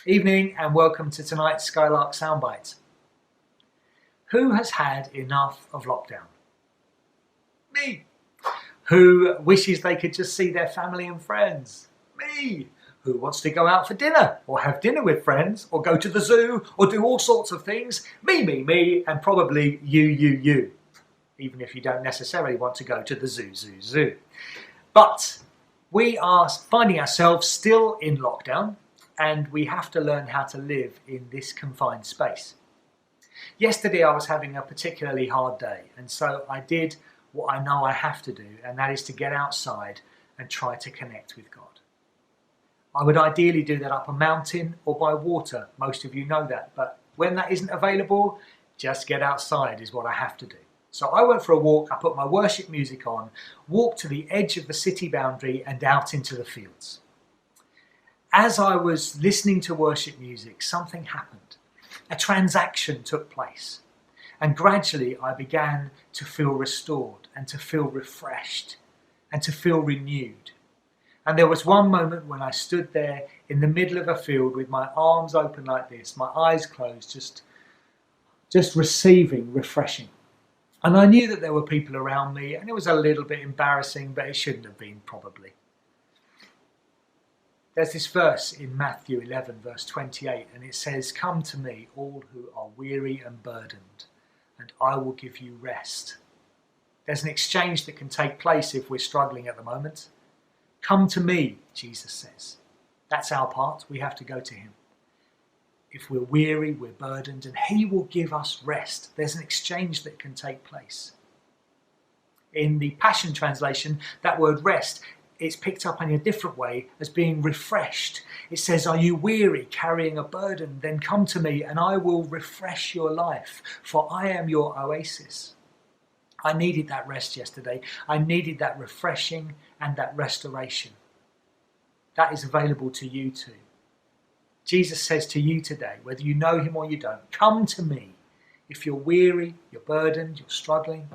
Evening and welcome to tonight's Skylark Soundbite. Who has had enough of lockdown? Me. Who wishes they could just see their family and friends? Me. Who wants to go out for dinner or have dinner with friends or go to the zoo or do all sorts of things? Me, and probably you. Even if you don't necessarily want to go to the zoo. But we are finding ourselves still in lockdown, and we have to learn how to live in this confined space. Yesterday I was having a particularly hard day, and so I did what I know I have to do, and that is to get outside and try to connect with God. I would ideally do that up a mountain or by water. Most of you know that, but when that isn't available, just get outside is what I have to do. So I went for a walk, I put my worship music on, walked to the edge of the city boundary and out into the fields. As I was listening to worship music, something happened. A transaction took place. And gradually I began to feel restored and to feel refreshed and to feel renewed. And there was one moment when I stood there in the middle of a field with my arms open like this, my eyes closed, just receiving refreshing. And I knew that there were people around me, and it was a little bit embarrassing, but it shouldn't have been probably. There's this verse in Matthew 11 verse 28, and it says, "Come to me, all who are weary and burdened, and I will give you rest." There's an exchange that can take place if we're struggling at the moment. Come to me, Jesus says. That's our part. We have to go to him. If we're weary, we're burdened, and he will give us rest. There's an exchange that can take place. In the Passion Translation, that word rest, it's picked up in a different way as being refreshed. It says, "Are you weary, carrying a burden? Then come to me and I will refresh your life, for I am your oasis." I needed that rest yesterday. I needed that refreshing and that restoration. That is available to you too. Jesus says to you today, whether you know him or you don't, come to me. If you're weary, you're burdened, you're struggling,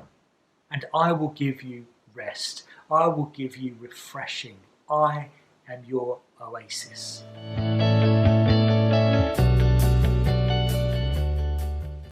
and I will give you rest. I will give you refreshing. I am your oasis.